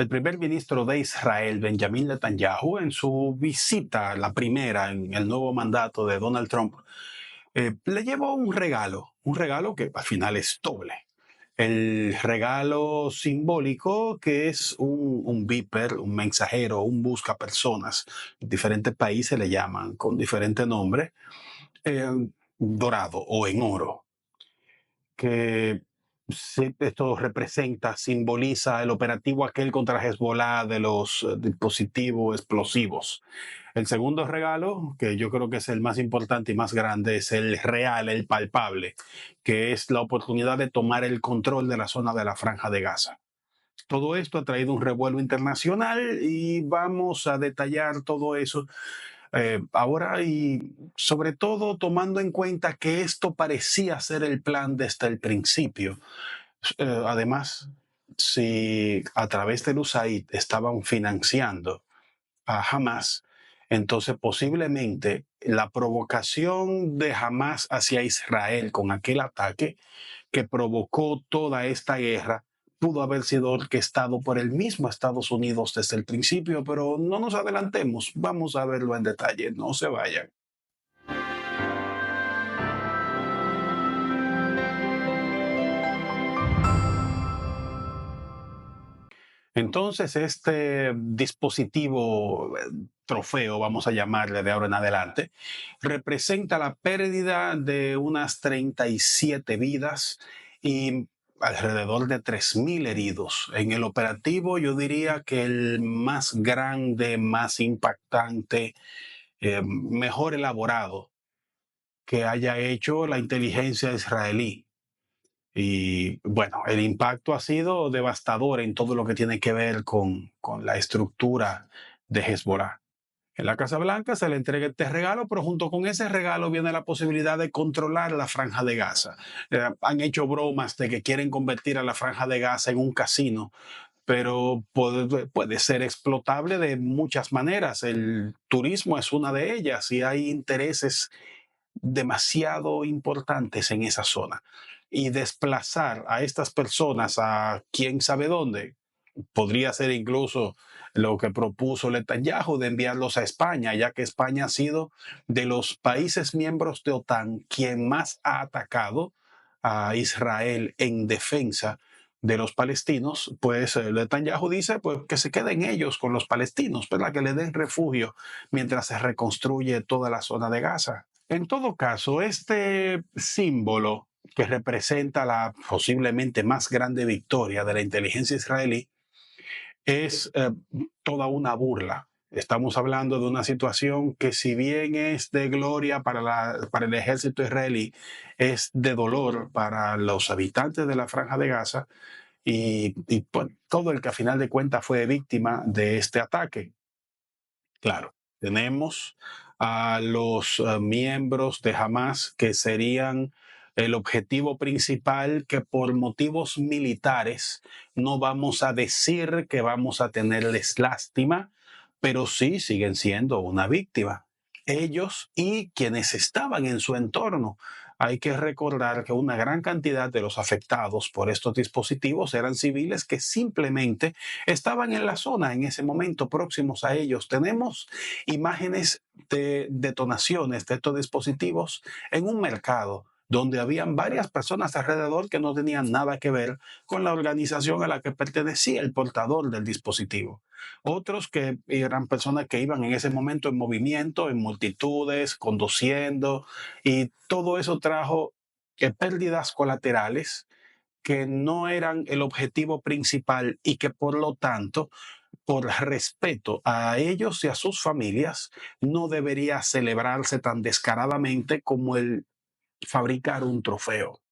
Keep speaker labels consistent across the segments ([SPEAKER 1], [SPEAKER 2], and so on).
[SPEAKER 1] El primer ministro de Israel, Benjamin Netanyahu, en su visita, la primera en el nuevo mandato de Donald Trump, le llevó un regalo que al final es doble. El regalo simbólico que es un beeper, un mensajero, un buscapersonas. Diferentes países le llaman con diferente nombre, eh, dorado o en oro, que esto representa, simboliza el operativo aquel contra Hezbollah de los dispositivos explosivos. El segundo regalo, que yo creo que es el más importante y más grande, es el real, el palpable, que es la oportunidad de tomar el control de la zona de la Franja de Gaza. Todo esto ha traído un revuelo internacional y vamos a detallar todo eso ahora, y sobre todo tomando en cuenta que esto parecía ser el plan desde el principio. Además, si a través del USAID estaban financiando a Hamas, entonces posiblemente la provocación de Hamas hacia Israel con aquel ataque que provocó toda esta guerra pudo haber sido orquestado por el mismo Estados Unidos desde el principio, pero no nos adelantemos, vamos a verlo en detalle, no se vayan. Entonces, este dispositivo, trofeo, vamos a llamarle de ahora en adelante, representa la pérdida de unas 37 vidas y alrededor de 3.000 heridos. En el operativo, yo diría que el más grande, más impactante, mejor elaborado que haya hecho la inteligencia israelí. Y bueno, el impacto ha sido devastador en todo lo que tiene que ver con la estructura de Hezbollah. En la Casa Blanca se le entrega este regalo, pero junto con ese regalo viene la posibilidad de controlar la Franja de Gaza. Han hecho bromas de que quieren convertir a la Franja de Gaza en un casino, pero puede ser explotable de muchas maneras. El turismo es una de ellas y hay intereses demasiado importantes en esa zona. Y desplazar a estas personas a quién sabe dónde, podría ser incluso lo que propuso Netanyahu de enviarlos a España, ya que España ha sido de los países miembros de OTAN quien más ha atacado a Israel en defensa de los palestinos. Pues Netanyahu dice pues, que se queden ellos con los palestinos, ¿verdad? Que le den refugio mientras se reconstruye toda la zona de Gaza. En todo caso, este símbolo que representa la posiblemente más grande victoria de la inteligencia israelí es toda una burla. Estamos hablando de una situación que, si bien es de gloria para el ejército israelí, es de dolor para los habitantes de la Franja de Gaza y pues, todo el que a final de cuentas fue víctima de este ataque. Claro, tenemos a los miembros de Hamas que serían el objetivo principal, que por motivos militares no vamos a decir que vamos a tenerles lástima, pero sí siguen siendo una víctima. Ellos y quienes estaban en su entorno. Hay que recordar que una gran cantidad de los afectados por estos dispositivos eran civiles que simplemente estaban en la zona en ese momento, próximos a ellos. Tenemos imágenes de detonaciones de estos dispositivos en un mercado donde habían varias personas alrededor que no tenían nada que ver con la organización a la que pertenecía el portador del dispositivo. Otros que eran personas que iban en ese momento en movimiento, en multitudes, conduciendo, y todo eso trajo pérdidas colaterales que no eran el objetivo principal y que por lo tanto, por respeto a ellos y a sus familias, no debería celebrarse tan descaradamente como el fabricar un trofeo.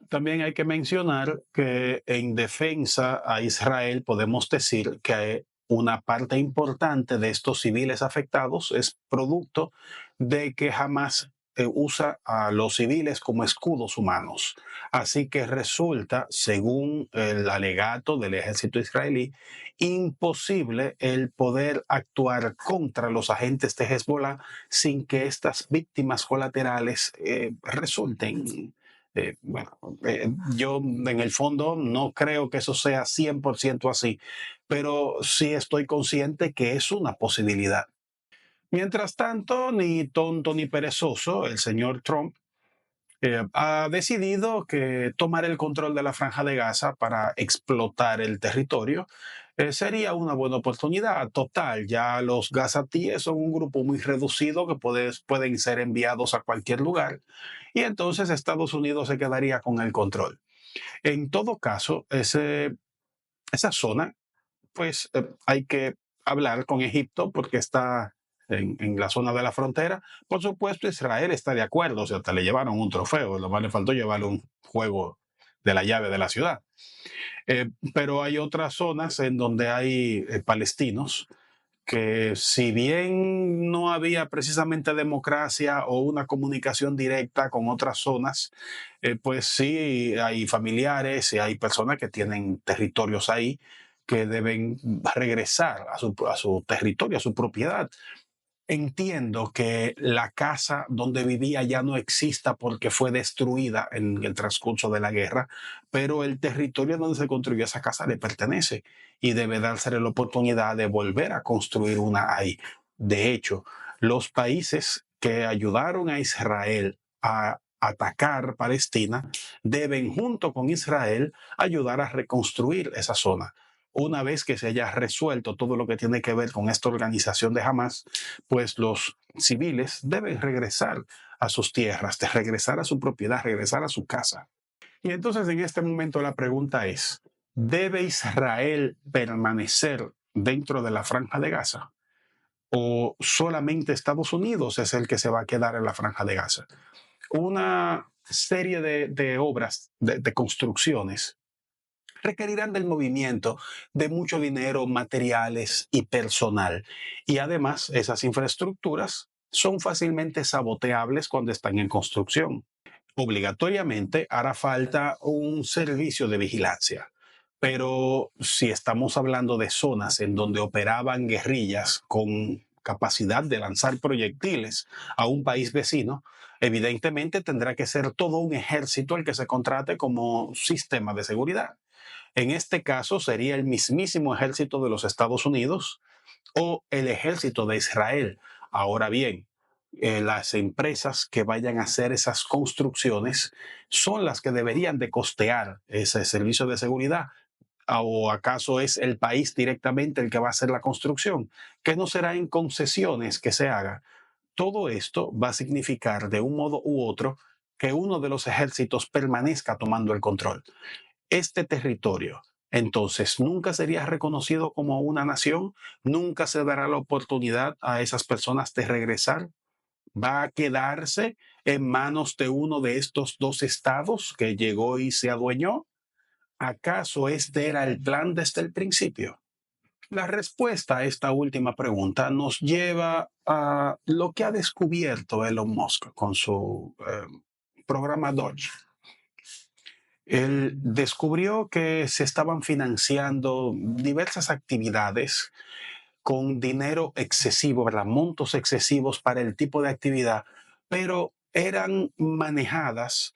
[SPEAKER 1] También hay que mencionar que en defensa a Israel podemos decir que una parte importante de estos civiles afectados es producto de que jamás usa a los civiles como escudos humanos. Así que resulta, según el alegato del ejército israelí, imposible el poder actuar contra los agentes de Hezbollah sin que estas víctimas colaterales resulten Bueno, yo en el fondo no creo que eso sea 100% así, pero sí estoy consciente que es una posibilidad. Mientras tanto, ni tonto ni perezoso, el señor Trump ha decidido que tomar el control de la Franja de Gaza para explotar el territorio sería una buena oportunidad. Total, ya los gazatíes son un grupo muy reducido que pueden ser enviados a cualquier lugar y entonces Estados Unidos se quedaría con el control. En todo caso, esa zona pues hay que hablar con Egipto porque está en la zona de la frontera. Por supuesto, Israel está de acuerdo, o sea, hasta le llevaron un trofeo, lo más le faltó llevarle un juego de la llave de la ciudad. Pero hay otras zonas en donde hay palestinos que si bien no había precisamente democracia o una comunicación directa con otras zonas, pues sí hay familiares y hay personas que tienen territorios ahí que deben regresar a su territorio, a su propiedad. Entiendo que la casa donde vivía ya no exista porque fue destruida en el transcurso de la guerra, pero el territorio donde se construyó esa casa le pertenece y debe dársele la oportunidad de volver a construir una ahí. De hecho, los países que ayudaron a Israel a atacar Palestina deben, junto con Israel, ayudar a reconstruir esa zona. Una vez que se haya resuelto todo lo que tiene que ver con esta organización de Hamas, pues los civiles deben regresar a sus tierras, de regresar a su propiedad, regresar a su casa. Y entonces en este momento la pregunta es, ¿debe Israel permanecer dentro de la franja de Gaza? ¿O solamente Estados Unidos es el que se va a quedar en la franja de Gaza? Una serie de obras, de construcciones, requerirán del movimiento de mucho dinero, materiales y personal. Y además, esas infraestructuras son fácilmente saboteables cuando están en construcción. Obligatoriamente hará falta un servicio de vigilancia. Pero si estamos hablando de zonas en donde operaban guerrillas con capacidad de lanzar proyectiles a un país vecino, evidentemente tendrá que ser todo un ejército el que se contrate como sistema de seguridad. En este caso sería el mismísimo ejército de los Estados Unidos o el ejército de Israel. Ahora bien, las empresas que vayan a hacer esas construcciones son las que deberían de costear ese servicio de seguridad. ¿O acaso es el país directamente el que va a hacer la construcción? Que no será en concesiones que se haga. Todo esto va a significar de un modo u otro que uno de los ejércitos permanezca tomando el control. Este territorio, entonces, nunca sería reconocido como una nación, nunca se dará la oportunidad a esas personas de regresar, va a quedarse en manos de uno de estos dos estados que llegó y se adueñó. ¿Acaso este era el plan desde el principio? La respuesta a esta última pregunta nos lleva a lo que ha descubierto Elon Musk con su programa Doge. Él descubrió que se estaban financiando diversas actividades con dinero excesivo, ¿verdad? Montos excesivos para el tipo de actividad, pero eran manejadas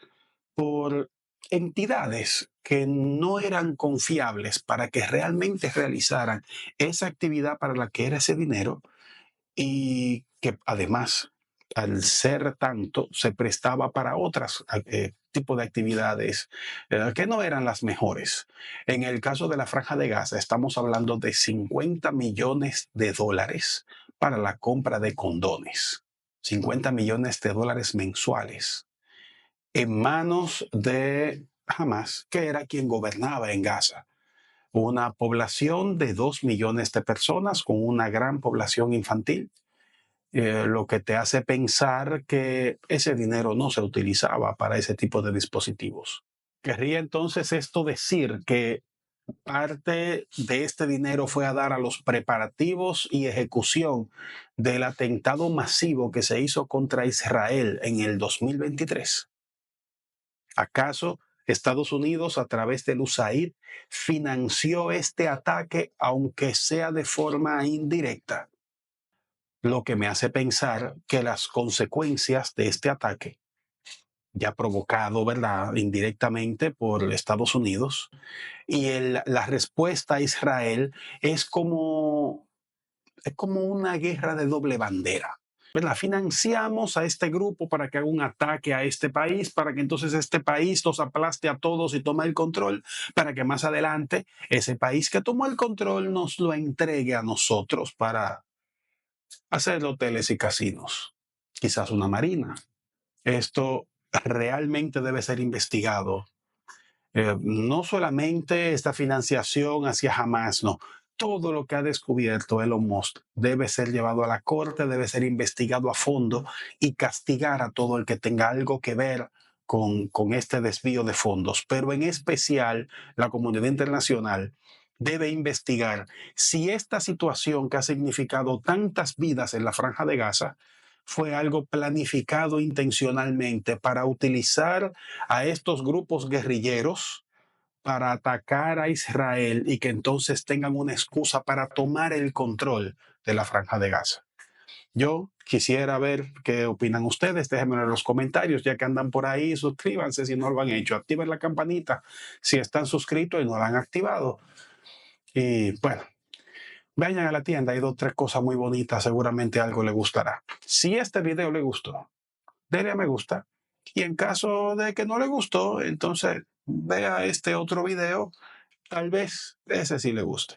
[SPEAKER 1] por entidades que no eran confiables para que realmente realizaran esa actividad para la que era ese dinero y que además, al ser tanto, se prestaba para otras tipos de actividades que no eran las mejores. En el caso de la Franja de Gaza, estamos hablando de 50 millones de dólares para la compra de condones, 50 millones de dólares mensuales, en manos de Hamas, que era quien gobernaba en Gaza. Una población de 2 millones de personas con una gran población infantil, lo que te hace pensar que ese dinero no se utilizaba para ese tipo de dispositivos. ¿Querría entonces esto decir que parte de este dinero fue a dar a los preparativos y ejecución del atentado masivo que se hizo contra Israel en el 2023? ¿Acaso Estados Unidos, a través del USAID, financió este ataque, aunque sea de forma indirecta? Lo que me hace pensar que las consecuencias de este ataque ya provocado, ¿verdad?, indirectamente por Estados Unidos. Y la respuesta a Israel es como una guerra de doble bandera. ¿Verdad? Financiamos a este grupo para que haga un ataque a este país, para que entonces este país los aplaste a todos y tome el control, para que más adelante ese país que tomó el control nos lo entregue a nosotros para hacer hoteles y casinos, quizás una marina. Esto realmente debe ser investigado. No solamente esta financiación hacia Hamas, no. Todo lo que ha descubierto Elon Musk debe ser llevado a la corte, debe ser investigado a fondo y castigar a todo el que tenga algo que ver con este desvío de fondos. Pero en especial la comunidad internacional debe investigar si esta situación que ha significado tantas vidas en la Franja de Gaza fue algo planificado intencionalmente para utilizar a estos grupos guerrilleros para atacar a Israel y que entonces tengan una excusa para tomar el control de la Franja de Gaza. Yo quisiera ver qué opinan ustedes. Déjenmelo en los comentarios, ya que andan por ahí. Suscríbanse si no lo han hecho. Activen la campanita si están suscritos y no la han activado. Y bueno, vayan a la tienda. Hay dos o tres cosas muy bonitas. Seguramente algo le gustará. Si este video le gustó, dele a me gusta. Y en caso de que no le gustó, entonces vea este otro video. Tal vez ese sí le guste.